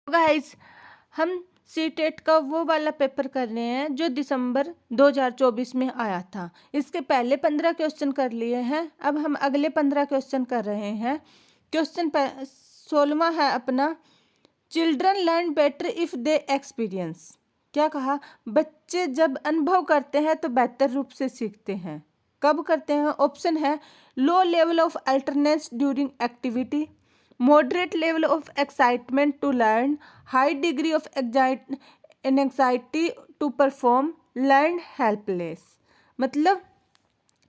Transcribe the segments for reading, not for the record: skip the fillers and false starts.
Guys, हम CTET का वो वाला पेपर कर रहे हैं जो दिसंबर 2024 में आया था। इसके पहले 15 क्वेश्चन कर लिए हैं, अब हम अगले 15 क्वेश्चन कर रहे हैं। क्वेश्चन 16वां है अपना, children learn better if they experience. क्या कहा? बच्चे जब अनुभव करते हैं तो बेहतर रूप से सीखते हैं। कब करते हैं? ऑप्शन है low level of alternance during activity, moderate level of excitement to learn, high degree of anxiety to perform, learn helpless। मतलब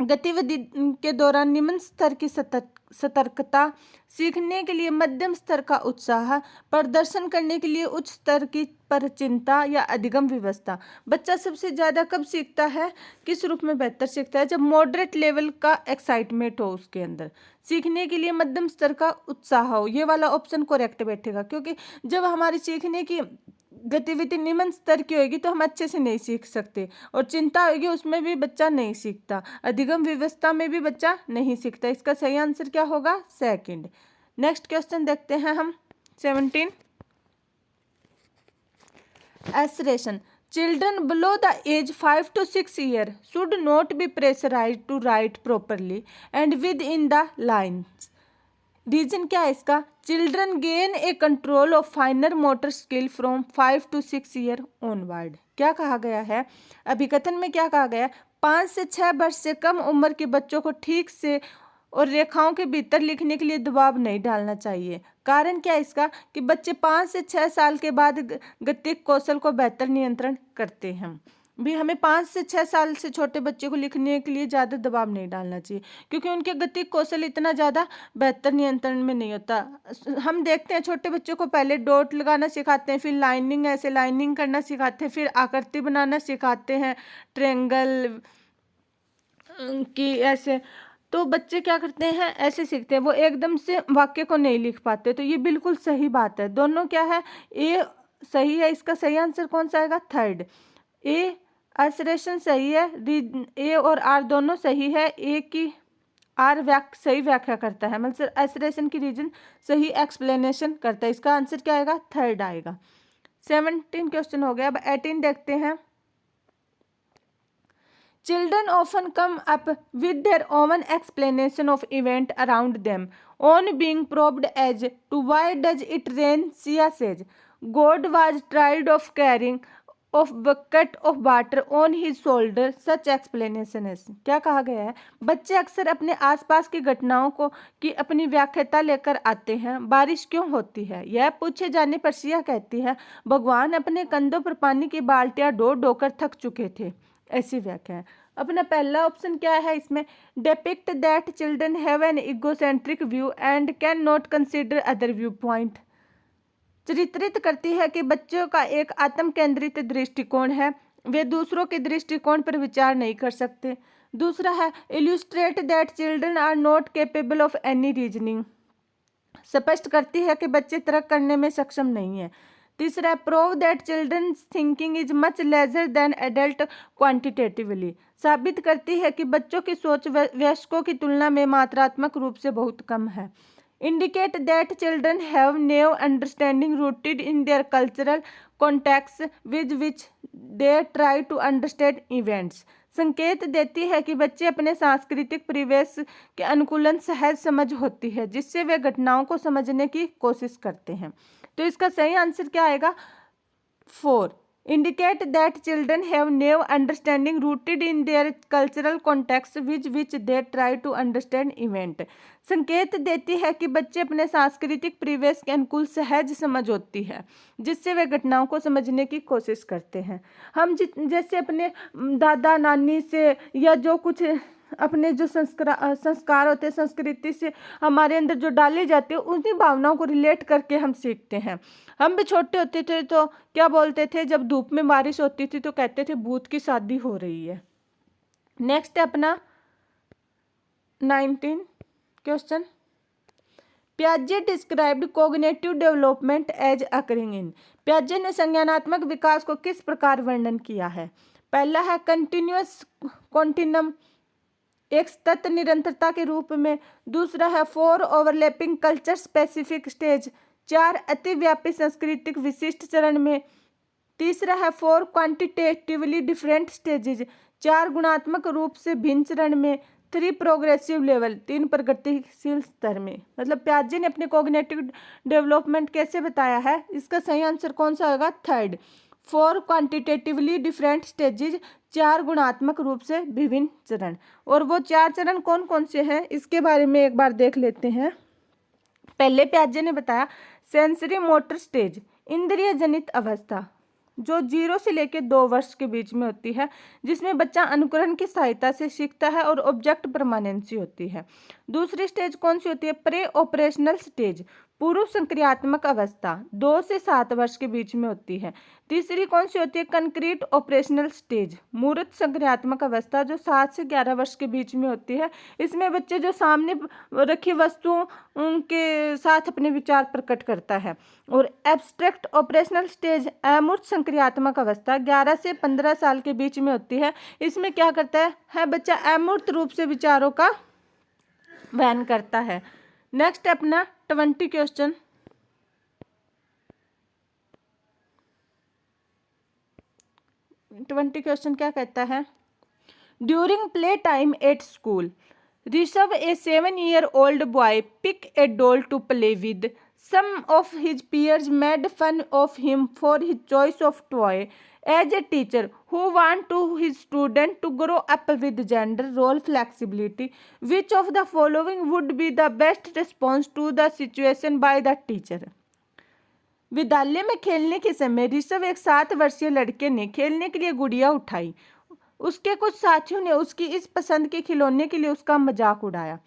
गतिविधि के दौरान निम्न स्तर की सतर्कता, सीखने के लिए मध्यम स्तर का उत्साह, प्रदर्शन करने के लिए उच्च स्तर की पर चिंता या अधिगम व्यवस्था। बच्चा सबसे ज़्यादा कब सीखता है, किस रूप में बेहतर सीखता है? जब मॉडरेट लेवल का एक्साइटमेंट हो उसके अंदर, सीखने के लिए मध्यम स्तर का उत्साह हो। ये वाला ऑप्शन करेक्ट बैठेगा, क्योंकि जब हमारी सीखने की गतिविधि निम्न स्तर की होगी तो हम अच्छे से नहीं सीख सकते, और चिंता होगी उसमें भी बच्चा नहीं सीखता, अधिगम व्यवस्था में भी बच्चा नहीं सीखता। इसका सही आंसर क्या होगा? सेकंड। नेक्स्ट क्वेश्चन देखते हैं हम 17। Assertion, children below the age 5 to 6 years should not be pressurised to write properly and within the lines. Reason क्या है इसका? Children gain a control of finer motor skill from 5 to 6 years onward. क्या कहा गया है? अभिकथन में क्या कहा गया? 5 से 6 वर्ष से कम उम्र के बच्चों को ठीक से और रेखाओं के भीतर लिखने के लिए दबाव नहीं डालना चाहिए। कारण क्या है इसका? कि बच्चे 5 से 6 साल के बाद गतिक कौशल को बेहतर नियंत्रण करते हैं। भी हमें 5 से 6 साल से छोटे बच्चे को लिखने के लिए ज़्यादा दबाव नहीं डालना चाहिए, क्योंकि उनके गतिक कौशल इतना ज़्यादा बेहतर नियंत्रण में नहीं होता। हम देखते हैं छोटे बच्चों को पहले डॉट लगाना सिखाते हैं, फिर लाइनिंग, ऐसे लाइनिंग करना सिखाते हैं, फिर आकृति बनाना सिखाते हैं, ट्रेंगल की ऐसे। तो बच्चे क्या करते हैं? ऐसे सीखते हैं, वो एकदम से वाक्य को नहीं लिख पाते। तो ये बिल्कुल सही बात है। दोनों क्या है? ए सही है। इसका सही आंसर कौन सा आएगा? थर्ड। ए असरेशन सही है, ए और आर दोनों सही है। ए की आर सही व्याख्या करता है, मतलब असरेशन की रीजन सही एक्सप्लेनेशन करता है। इसका आंसर क्या आएगा? थर्ड आएगा। 17 क्वेश्चन हो गया। अब 18 देखते हैं। Children often come up with their own explanation of event around them. On being probed as to why does it rain, Sia says, God was tired of carrying of bucket of water on his shoulder. Such explanation is। क्या कहा गया है? बच्चे अक्सर अपने आसपास की घटनाओं को की अपनी व्याख्याता लेकर आते हैं। बारिश क्यों होती है, यह पूछे जाने पर सिया कहती है, भगवान अपने कंधों पर पानी की बाल्टियां ढो ढोकर थक चुके थे। ऐसी व्याख्या है। अपना पहला ऑप्शन क्या है इसमें? Depict that children have an egocentric view and can not consider other view point. चित्रित करती है कि बच्चों का एक आत्म केंद्रित दृष्टिकोण है, वे दूसरों के दृष्टिकोण पर विचार नहीं कर सकते। दूसरा है illustrate that children are not capable of any reasoning, स्पष्ट करती है कि बच्चे तर्क करने में सक्षम नहीं है। तीसरा, prove that children's thinking is much lesser than adult quantitatively, साबित करती है कि बच्चों की सोच वयस्कों की तुलना में मात्रात्मक रूप से बहुत कम है। Indicate that children have no understanding rooted in their cultural context with which they try to understand events, संकेत देती है कि बच्चे अपने सांस्कृतिक परिवेश के अनुकूलन सहज समझ होती है जिससे वे घटनाओं को समझने की कोशिश करते हैं। तो इसका सही आंसर क्या आएगा? 4। Indicate that children have no understanding rooted in their cultural context which which they try to understand event, संकेत देती है कि बच्चे अपने सांस्कृतिक परिवेश के अनुकूल सहज समझ होती है जिससे वे घटनाओं को समझने की कोशिश करते हैं। हम जैसे अपने दादा नानी से या जो कुछ अपने जो संस्कार होते हैं, संस्कृति से हमारे अंदर जो डाले जाते हैं, उन्हीं भावनाओं को रिलेट करके हम सीखते हैं। हम भी छोटे होते थे तो क्या बोलते थे, जब धूप में बारिश होती थी तो कहते थे भूत की शादी हो रही है। नेक्स्ट है अपना 19 क्वेश्चन। प्याजे described cognitive development as occurring in. प्याजे ने संज्ञानात्मक विकास को किस प्रकार वर्णन किया है? पहला है कंटिन्यूअस कॉन्टिनम, एक सतत निरंतरता के रूप में। दूसरा है 4 ओवरलैपिंग कल्चर स्पेसिफिक स्टेज, 4 अतिव्यापी सांस्कृतिक विशिष्ट चरण में। तीसरा है 4 क्वांटिटेटिवली डिफरेंट स्टेजेज, 4 गुणात्मक रूप से भिन्न चरण में। 3 प्रोग्रेसिव लेवल, 3 प्रगतिशील स्तर में। मतलब प्याजे ने अपने कॉग्निटिव डेवलपमेंट कैसे बताया है, इसका सही आंसर कौन सा होगा, थर्ड। 4 क्वांटिटेटिवली डिफरेंट स्टेजेज, 4 गुणात्मक रूप से विभिन्न चरण। और वो 4 चरण कौन कौन से हैं इसके बारे में एक बार देख लेते हैं। पहले प्याजे ने बताया सेंसरी मोटर स्टेज, इंद्रिय जनित अवस्था, जो 0 से लेकर 2 वर्ष के बीच में होती है, जिसमें बच्चा अनुकरण की सहायता से सीखता है और ऑब्जेक्ट परमानेंसी होती है। दूसरी स्टेज कौन सी होती है, प्रे ऑपरेशनल स्टेज, पूर्व संक्रियात्मक अवस्था, 2 से 7 वर्ष के बीच में होती है। तीसरी कौन सी होती है, कंक्रीट ऑपरेशनल स्टेज, मूर्त संक्रियात्मक अवस्था, जो 7 से 11 वर्ष के बीच में होती है। इसमें बच्चे जो सामने रखी वस्तुओं के साथ अपने विचार प्रकट करता है। और एब्स्ट्रैक्ट ऑपरेशनल स्टेज, अमूर्त संक्रियात्मक अवस्था, 11 से 15 साल के बीच में होती है। इसमें क्या करता है बच्चा अमूर्त रूप से विचारों का वहन करता है। नेक्स्ट अपना 20 क्वेश्चन। क्या कहता है, during play time at school Rishabh A 7-year-old boy pick a doll to play with. Some of his peers made fun of him for his choice of toy. As a teacher who want to his student to grow up with gender role flexibility, which of the following would be the best response to the situation by the teacher? विद्यालय में खेलने के समय ऋषभ एक 7 वर्षीय लड़के ने खेलने के लिए गुड़िया उठाई। उसके कुछ साथियों ने उसकी इस पसंद के खिलौने के लिए उसका मजाक उड़ाया।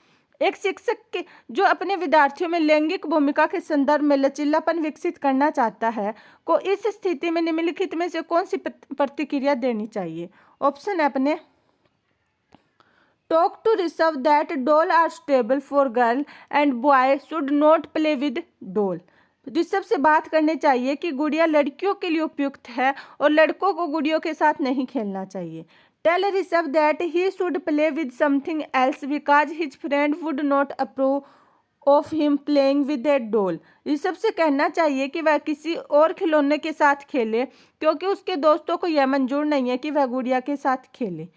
एक शिक्षक के जो अपने विद्यार्थियों में लैंगिक भूमिका के संदर्भ में लचीलापन विकसित करना चाहता है को इस स्थिति में निम्नलिखित में से कौन सी प्रतिक्रिया देनी चाहिए? ऑप्शन है अपने, talk to Rishabh that doll are stable for girl and boy should not play with doll. Rishabh से बात करनी चाहिए कि गुड़िया लड़कियों के लिए उपयुक्त है और लड़कों को गुड़ियों के साथ नहीं खेलना चाहिए। Tell Rishabh that he should play with something else because his friend would not approve of him playing with a doll. Rishabh से कहना चाहिए कि वह किसी और खिलौने के साथ खेले क्योंकि उसके दोस्तों को यह मंजूर नहीं है कि वह गुड़िया के साथ खेले।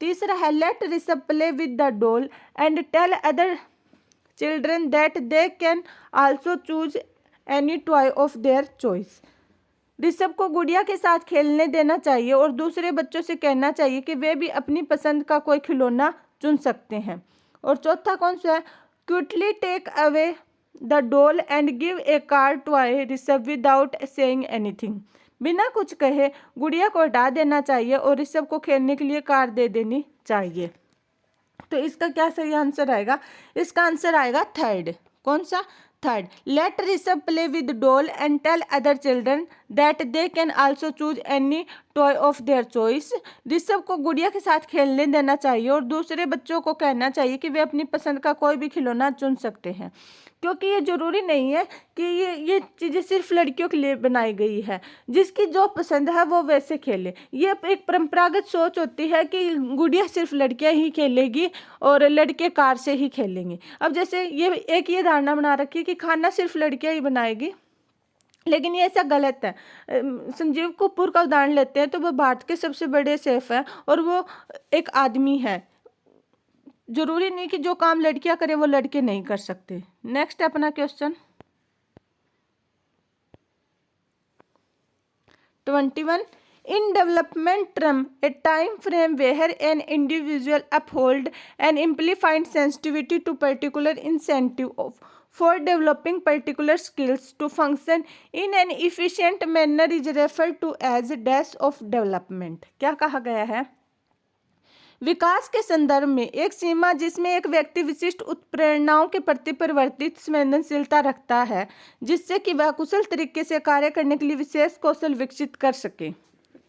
तीसरा है let Rishabh play with the doll and tell other children that they can also choose any toy of their choice. Rishabh को गुड़िया के साथ खेलने देना चाहिए और दूसरे बच्चों से कहना चाहिए कि वे भी अपनी पसंद का कोई खिलौना चुन सकते हैं। और चौथा कौन सा है, quickly take away the doll and give a car toy Rishabh without saying anything. बिना कुछ कहे गुड़िया को हटा देना चाहिए और ऋषभ को खेलने के लिए कार दे देनी चाहिए। तो इसका क्या सही आंसर आएगा? इसका आंसर आएगा थर्ड। कौन सा? Third. Let Rishabh play with doll and tell other children that they can also choose any toy of their choice. Rishabh को गुड़िया के साथ खेलने देना चाहिए और दूसरे बच्चों को कहना चाहिए कि वे अपनी पसंद का कोई भी खिलौना चुन सकते हैं, क्योंकि ये जरूरी नहीं है कि ये चीज़ें सिर्फ लड़कियों के लिए बनाई गई है। जिसकी जो पसंद है वो वैसे खेले। ये एक परंपरागत सोच होती है कि गुड़िया सिर्फ लड़कियां ही खेलेगी और लड़के कार से ही खेलेंगे। अब जैसे ये धारणा बना रखी है कि खाना सिर्फ लड़कियां ही बनाएगी, लेकिन ये ऐसा गलत है। संजीव कपूर का उदाहरण लेते हैं तो वो भारत के सबसे बड़े शेफ हैं और वो एक आदमी है। जरूरी नहीं कि जो काम लड़कियां करें वो लड़के नहीं कर सकते। नेक्स्ट अपना question 21। In development term a time frame where an individual uphold an amplified sensitivity to particular incentive for developing particular skills to function in an efficient manner is referred to as dash of development। क्या कहा गया है? विकास के संदर्भ में एक सीमा जिसमें एक व्यक्ति विशिष्ट उत्प्रेरणाओं के प्रति परिवर्तित संवेदनशीलता रखता है जिससे कि वह कुशल तरीके से कार्य करने के लिए विशेष कौशल विकसित कर सके,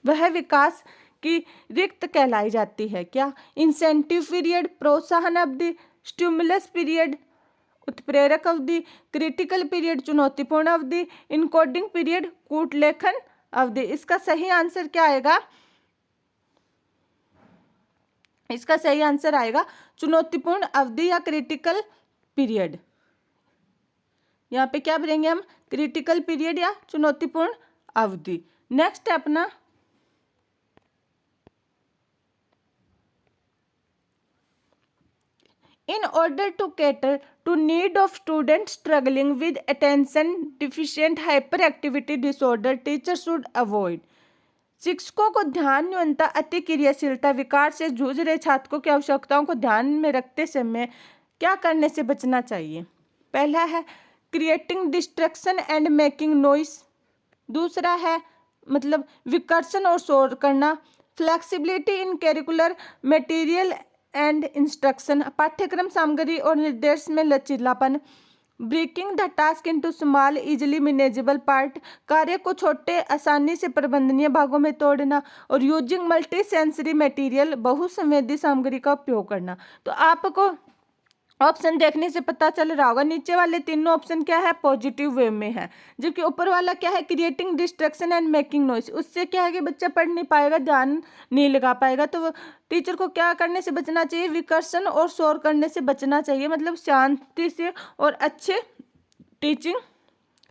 वह विकास की रिक्त कहलाई जाती है। क्या? इंसेंटिव पीरियड, प्रोत्साहन अवधि, स्टिमुलस पीरियड, उत्प्रेरक अवधि, क्रिटिकल पीरियड, चुनौतीपूर्ण अवधि, इनकोडिंग पीरियड, कूट लेखन अवधि। इसका सही आंसर क्या आएगा? इसका सही आंसर आएगा चुनौतीपूर्ण अवधि या क्रिटिकल पीरियड। यहाँ पे क्या भरेंगे हम, क्रिटिकल पीरियड या चुनौतीपूर्ण अवधि। नेक्स्ट है अपना in order to cater to need of students struggling with attention deficient hyperactivity disorder teachers should avoid। शिक्षकों को ध्यान न्यूनता, अति क्रियाशीलता विकार से जूझ रहे छात्रों की आवश्यकताओं को ध्यान में रखते समय क्या करने से बचना चाहिए। पहला है creating distraction and making noise. दूसरा है मतलब विकर्षण और शोर करना। Flexibility in curricular material and instruction, पाठ्यक्रम सामग्री और निर्देश में लचीलापन। Breaking the task into small easily manageable part, कार्य को छोटे आसानी से प्रबंधनीय भागों में तोड़ना। और यूजिंग मल्टी सेंसरी मटेरियल, बहुसंवेदी सामग्री का उपयोग करना। तो आपको ऑप्शन देखने से पता चल रहा होगा नीचे वाले तीनों ऑप्शन क्या है, पॉजिटिव वे में है, जबकि ऊपर वाला क्या है, creating distraction and making noise. उससे क्या है कि बच्चा पढ़ नहीं पाएगा, ध्यान नहीं लगा पाएगा। तो टीचर को क्या करने से बचना चाहिए, विकर्षण और शोर करने से बचना चाहिए, मतलब शांति से और अच्छे टीचिंग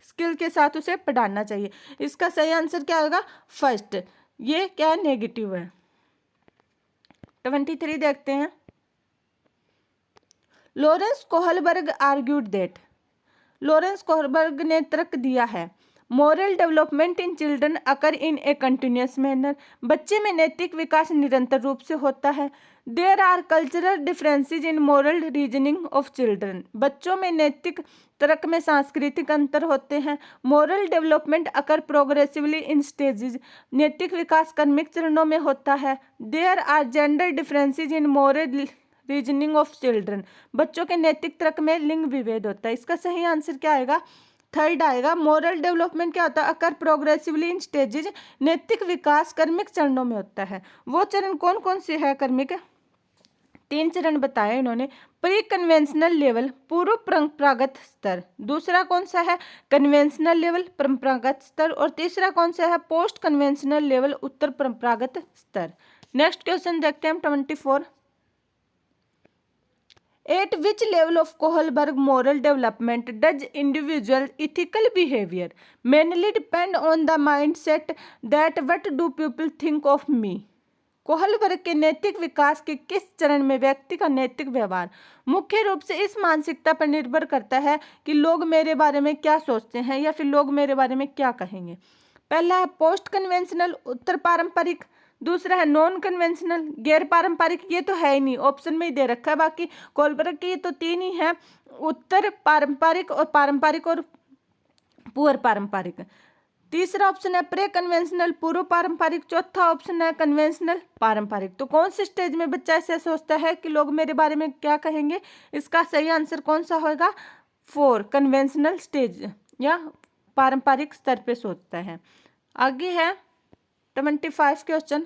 स्किल के साथ उसे पढ़ाना चाहिए। इसका सही आंसर क्या होगा, फर्स्ट। ये क्या है, नेगेटिव है। 23 देखते हैं। Lawrence Kohlberg argued that, Lawrence Kohlberg ने तर्क दिया है, moral development in children occur in a continuous manner, बच्चे में नैतिक विकास निरंतर रूप से होता है। There are cultural differences in moral reasoning of children, बच्चों में नैतिक तर्क में सांस्कृतिक अंतर होते हैं। Moral development occur progressively in stages, नैतिक विकास क्रमिक चरणों में होता है। There are gender differences in moral reasoning of children, बच्चों के नैतिक तर्क में लिंग विभेद होता है। इसका सही आंसर क्या आएगा, थर्ड आएगा। मोरल डेवलपमेंट क्या होता है, अकर प्रोग्रेसिवली इन स्टेजेज, नैतिक विकास क्रमिक चरणों में होता है। वो चरण कौन कौन से है क्रमिक, 3 चरण बताए इन्होंने। प्री कन्वेंशनल लेवल, पूर्व परंपरागत स्तर। दूसरा कौन सा है, कन्वेंशनल लेवल, परंपरागत स्तर। और तीसरा कौन सा है, पोस्ट कन्वेंशनल लेवल, उत्तर परंपरागत स्तर। नेक्स्ट क्वेश्चन देखते हैं हम 24। At which level of Kohlberg moral development does individual ethical behavior mainly depend on the mindset that what do people think of me? Kohlberg के नैतिक विकास के किस चरण में व्यक्ति का नैतिक व्यवहार मुख्य रूप से इस मानसिकता पर निर्भर करता है कि लोग मेरे बारे में क्या सोचते हैं या फिर लोग मेरे बारे में क्या कहेंगे। पहला है पोस्ट कन्वेंशनल, उत्तर पारंपरिक। दूसरा है नॉन कन्वेंशनल, गैर पारंपरिक। ये तो है ही नहीं, ऑप्शन में ही दे रखा है, बाकी कोहलबर्ग के ये तो 3 ही है, उत्तर पारंपरिक और पूर्व पारंपरिक। तीसरा ऑप्शन है प्रे कन्वेंशनल, पूर्व पारंपरिक। चौथा ऑप्शन है कन्वेंशनल, पारंपरिक। तो कौन से स्टेज में बच्चा ऐसे सोचता है कि लोग मेरे बारे में क्या कहेंगे, इसका सही आंसर कौन सा होगा, 4, कन्वेंशनल स्टेज या पारंपरिक स्तर पे सोचता है। आगे है 25 क्वेश्चन।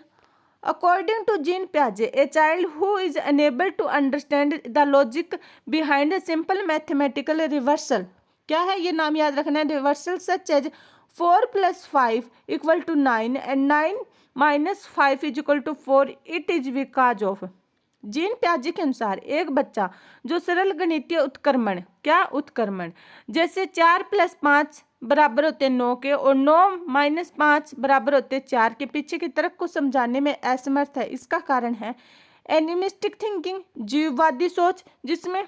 अकॉर्डिंग टू जीन प्याजे, a child who is unable to understand the logic behind simple mathematical reversal, क्या है ये नाम याद रखना है, reversal such as 4 + 5 = 9 and 9 - 5 = 4, it is because of. Jean प्याजे के अनुसार एक बच्चा जो सरल गणितीय उत्क्रमण, क्या उत्क्रमण, जैसे 4 + 5 बराबर होते 9 के और 9 - 5 बराबर होते 4 के पीछे की तर्क को समझाने में असमर्थ है। इसका कारण है एनिमिस्टिक थिंकिंग, जीववादी सोच, जिसमें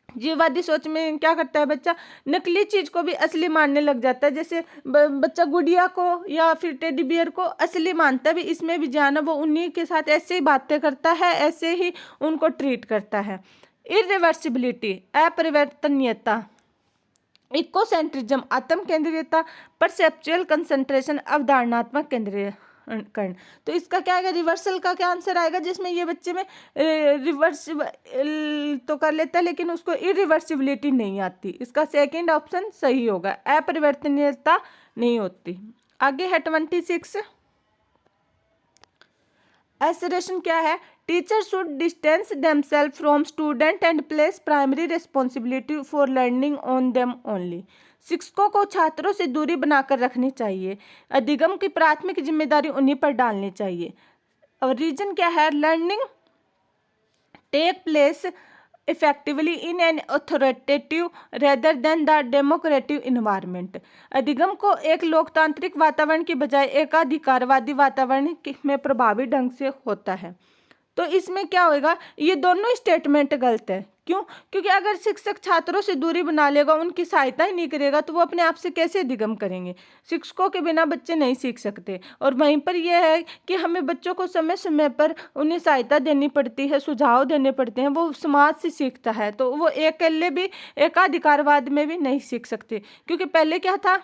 जीववादी सोच में क्या करता है बच्चा, नकली चीज को भी असली मानने लग जाता है। जैसे बच्चा गुड़िया को या फिर टेडी बियर को असली मानता है, भी इसमें भी जाना, वो उन्हीं के साथ ऐसे ही बातें करता है, ऐसे ही उनको ट्रीट करता है। इरिवर्सिबिलिटी, अपरिवर्तनीयता। इकोसेंट्रिज्म, आत्म केंद्रीयता। परसेप्चुअल कंसंट्रेशन, अवधारणात्मक केंद्रीकरण। तो इसका क्या आएगा, रिवर्सल का क्या आंसर आएगा, जिसमें ये बच्चे में रिवर्स तो कर लेता है लेकिन उसको इरिवर्सिबिलिटी नहीं आती। इसका सेकंड ऑप्शन सही होगा, अपरिवर्तनीयता नहीं होती। आगे है 26। एसरेशन क्या है, teacher should distance themself from student and place primary responsibility for learning on them only. शिक्षकों को छात्रों से दूरी बनाकर रखनी चाहिए, अधिगम की प्राथमिक जिम्मेदारी उन्हीं पर डालनी चाहिए। और रीजन क्या है, learning take place effectively in an authoritative rather than the democratic environment. अधिगम को एक लोकतांत्रिक वातावरण की बजाय एकाधिकारवादी वातावरण में प्रभावी ढंग से होता है। तो इसमें क्या होएगा, ये दोनों स्टेटमेंट गलत है। क्यों? क्योंकि अगर शिक्षक छात्रों से दूरी बना लेगा, उनकी सहायता ही नहीं करेगा, तो वो अपने आप से कैसे अधिगम करेंगे। शिक्षकों के बिना बच्चे नहीं सीख सकते। और वहीं पर यह है कि हमें बच्चों को समय समय पर उन्हें सहायता देनी पड़ती है, सुझाव देने पड़ते हैं, वो समाज से सीखता है। तो वो अकेले भी एकाधिकारवाद में भी नहीं सीख सकते। क्योंकि पहले क्या था,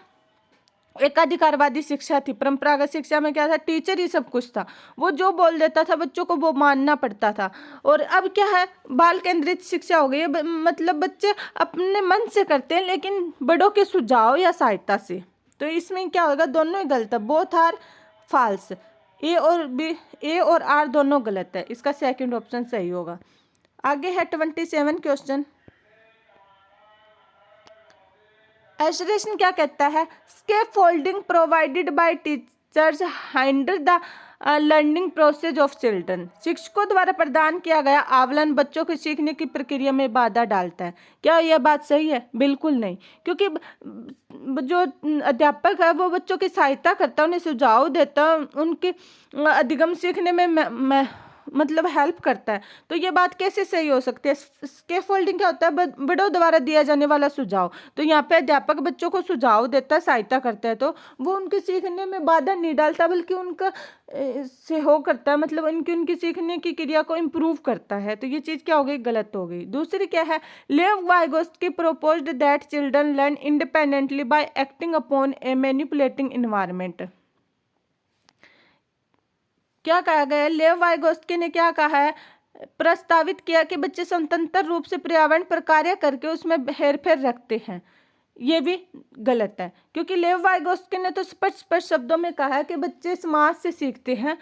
एकाधिकारवादी शिक्षा थी। परंपरागत शिक्षा में क्या था, टीचर ही सब कुछ था, वो जो बोल देता था बच्चों को वो मानना पड़ता था। और अब क्या है, बाल केंद्रित शिक्षा हो गई है, मतलब बच्चे अपने मन से करते हैं, लेकिन बड़ों के सुझाव या सहायता से। तो इसमें क्या होगा, दोनों ही गलत है, बोथ आर फॉल्स। ए और आर दोनों गलत है। इसका सेकंड ऑप्शन सही होगा। आगे है 27 क्वेश्चन। एसरेशन क्या कहता है, scaffolding provided by teachers hinder the learning process of children. शिक्षकों द्वारा प्रदान किया गया आवलन बच्चों की सीखने की प्रक्रिया में बाधा डालता है। क्या यह बात सही है? बिल्कुल नहीं। क्योंकि जो अध्यापक है वो बच्चों की सहायता करता है, उन्हें सुझाव देता है, उनकी अधिगम सीखने में मतलब हेल्प करता है। तो ये बात कैसे सही हो सकती है? स्कैफोल्डिंग क्या होता है, बड़ों द्वारा दिया जाने वाला सुझाव। तो यहाँ पे अध्यापक बच्चों को सुझाव देता है, सहायता करता है, तो वो उनके सीखने में बाधा नहीं डालता, बल्कि उनका सहयोग करता है, मतलब उनकी सीखने की क्रिया को इम्प्रूव करता है। तो ये चीज़ क्या हो गई, गलत हो गई। दूसरी क्या है, लेव Vygotsky proposed that children learn independently bye acting upon A manipulating environment. क्या कहा गया है, लेव वाइगोस्की ने क्या कहा है, प्रस्तावित किया कि बच्चे स्वतंत्र रूप से पर्यावरण पर कार्य करके उसमें हेरफेर रखते हैं। ये भी गलत है, क्योंकि लेव वाइगोस्की ने तो स्पष्ट शब्दों में कहा है कि बच्चे समाज से सीखते हैं,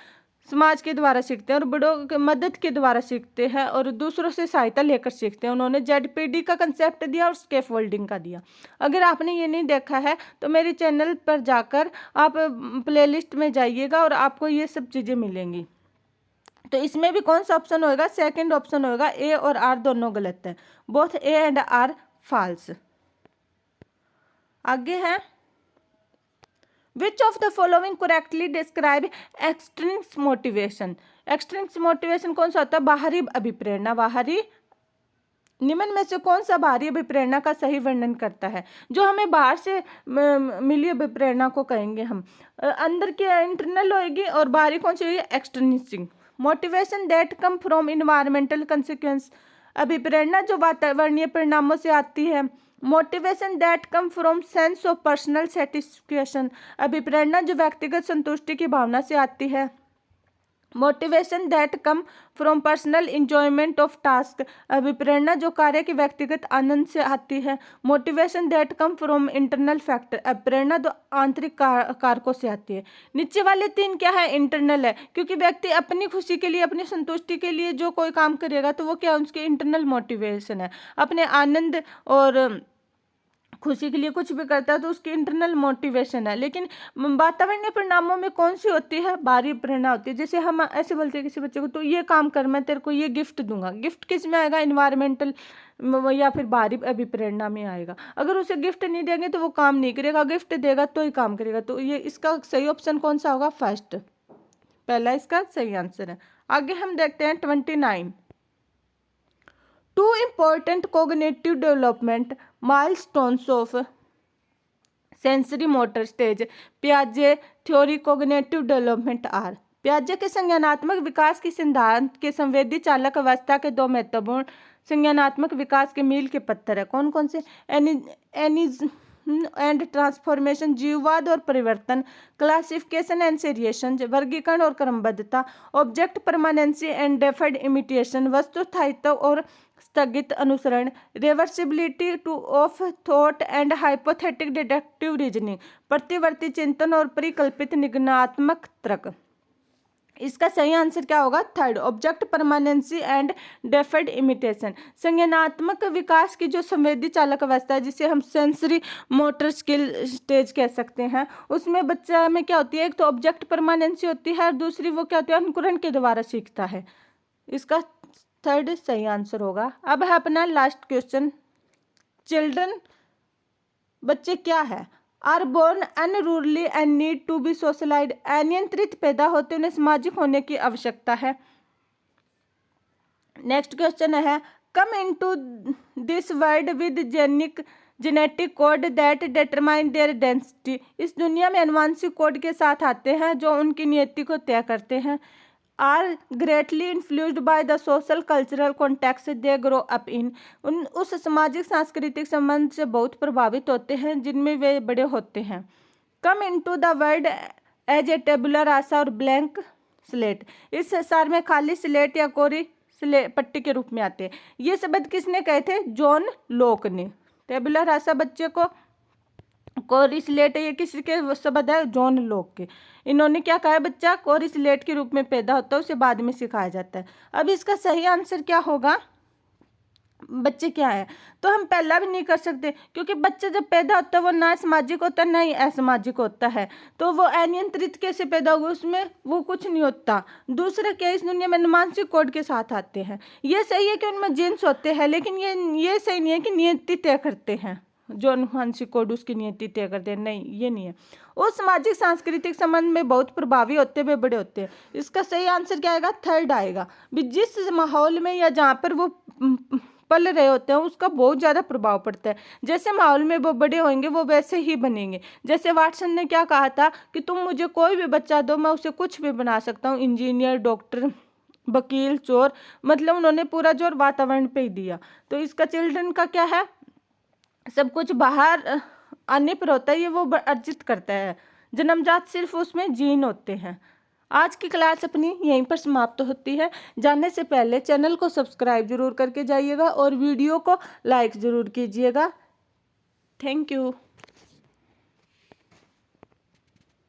समाज के द्वारा सीखते हैं, और बड़ों की मदद के द्वारा सीखते हैं, और दूसरों से सहायता लेकर सीखते हैं। उन्होंने जेडपीडी का कंसेप्ट दिया और स्कैफोल्डिंग का दिया। अगर आपने ये नहीं देखा है तो मेरे चैनल पर जाकर आप प्लेलिस्ट में जाइएगा और आपको ये सब चीज़ें मिलेंगी। तो इसमें भी कौन सा ऑप्शन होएगा, सेकंड ऑप्शन होएगा। ए और आर दोनों गलत है, both A and R false. आगे है, which of the following correctly describe extrinsic motivation. Extrinsic motivation कौन सा होता है, बाहरी अभिप्रेरणा। बाहरी, निम्न में से कौन सा बाहरी अभिप्रेरणा का सही वर्णन करता है। जो हमें बाहर से मिली अभिप्रेरणा को कहेंगे हम, अंदर की इंटरनल होएगी, और बाहरी कौन सी होगी, extrinsic. Motivation that come from environmental consequence, अभिप्रेरणा जो वातावरणीय परिणामों से आती है। Motivation that come from sense of personal satisfaction, अभिप्रेरणा जो व्यक्तिगत संतुष्टि की भावना से आती है। Motivation that come from personal enjoyment of task, अभिप्रेरणा जो कार्य के व्यक्तिगत आनंद से आती है। Motivation that come from internal factor, अभिप्रेरणा जो आंतरिक कारकों से आती है। नीचे वाले तीन क्या है, इंटरनल है, क्योंकि व्यक्ति अपनी खुशी के लिए, अपनी संतुष्टि के लिए जो कोई काम करेगा तो वो क्या, उसकी इंटरनल मोटिवेशन है। अपने आनंद और खुशी के लिए कुछ भी करता है तो उसकी इंटरनल मोटिवेशन है। लेकिन वातावरणीय परिणामों में कौन सी होती है, बाहरी प्रेरणा होती है। जैसे हम ऐसे बोलते हैं किसी बच्चे को, तो ये काम कर, मैं तेरे को ये गिफ्ट दूंगा। गिफ्ट किस में आएगा, इन्वायरमेंटल या फिर बाहरी अभिप्रेरणा में आएगा। अगर उसे गिफ्ट नहीं देंगे तो वो काम नहीं करेगा, गिफ्ट देगा तो ही काम करेगा। तो ये इसका सही ऑप्शन कौन सा होगा, फर्स्ट, पहला इसका सही आंसर है। आगे हम देखते हैं 29। Two important cognitive development milestones of sensory motor stage Piaget theory cognitive development are। पियाजे के संज्ञानात्मक विकास की सिद्धांत के संवेदी चालक अवस्था के दो महत्वपूर्ण संज्ञानात्मक विकास के मील के पत्थर है। कौन कौन से, एनिज एंड ट्रांसफॉर्मेशन, जीववाद और परिवर्तन, क्लासिफिकेशन एंड सेरिएशन, वर्गीकरण और क्रमबद्धता, object permanence and deferred imitation, वस्तु स्थायित्व और स्थगित अनुसरण, reversibility to of thought and hypothetic deductive reasoning, प्रतिवर्ती चिंतन और परिकल्पित निगमनात्मक तर्क। इसका सही आंसर क्या होगा, third, object permanence and deferred imitation. संज्ञानात्मक विकास की जो संवेदी चालक अवस्था है, जिसे हम सेंसरी मोटर स्किल स्टेज कह सकते हैं, उसमें बच्चा में क्या होती है, एक तो ऑब्जेक्ट परमानेंसी होती है और दूसरी वो क्या होती है, अनुकरण के द्वारा सीखता है। इसका थर्ड सही आंसर होगा। अब है अपना लास्ट क्वेश्चन, चिल्ड्रन बच्चे क्या है? Are born unruly and need to be socialise, अनियंत्रित पैदा होते उन्हें सामाजिक होने की आवश्यकता है। नेक्स्ट क्वेश्चन है, come into this world with genetic code that determine there density, इस दुनिया में अनुवांशिक कोड के साथ आते हैं जो उनकी नियति को तय करते हैं। Are greatly influenced by the social cultural context they grow up in, उस सामाजिक सांस्कृतिक संबंध से बहुत प्रभावित होते हैं जिनमें वे बड़े होते हैं। Come into the world as a tabula rasa और ब्लैंक स्लेट, इस संसार में खाली स्लेट या कोरी पट्टी के रूप में आते हैं। ये शब्द किसने कहे थे? जॉन लॉक ने। टेबुलर रासा बच्चे को, कोरी स्लेट ये किसी के शब्द है? जॉन लॉक के। इन्होंने क्या कहा है? बच्चा कोरी स्लेट के रूप में पैदा होता है, उसे बाद में सिखाया जाता है। अब इसका सही आंसर क्या होगा? बच्चे क्या है? तो हम पहला भी नहीं कर सकते क्योंकि बच्चा जब पैदा होता है वो ना सामाजिक होता ना ही असामाजिक होता है, तो वो अनियंत्रित कैसे पैदा हुआ? उसमें वो कुछ नहीं होता। दूसरा क्या, इस दुनिया में मानसिक कोड के साथ आते हैं। ये सही है कि उनमें जीन्स होते हैं, लेकिन ये सही नहीं है कि नियति तय करते हैं, जो अनुवांशिक कोड उसकी नियति तय करते हैं, नहीं ये नहीं है। वो सामाजिक सांस्कृतिक संबंध में बहुत प्रभावी होते हुए बड़े होते हैं। इसका सही आंसर क्या आएगा? थर्ड आएगा। जिस माहौल में या जहाँ पर वो पल रहे होते हैं उसका बहुत ज़्यादा प्रभाव पड़ता है। जैसे माहौल में वो बड़े होंगे वो वैसे ही बनेंगे। जैसे वाटसन ने क्या कहा था कि तुम मुझे कोई भी बच्चा दो, मैं उसे कुछ भी बना सकता हूँ, इंजीनियर, डॉक्टर, वकील, चोर, मतलब उन्होंने पूरा जोर वातावरण पे ही दिया। तो इसका चिल्ड्रन का क्या है? सब कुछ बाहर आने पर होता है, ये वो अर्जित करता है, जन्मजात सिर्फ उसमें जीन होते हैं। आज की क्लास अपनी यहीं पर समाप्त होती है। जाने से पहले चैनल को सब्सक्राइब जरूर करके जाइएगा और वीडियो को लाइक ज़रूर कीजिएगा। Thank you.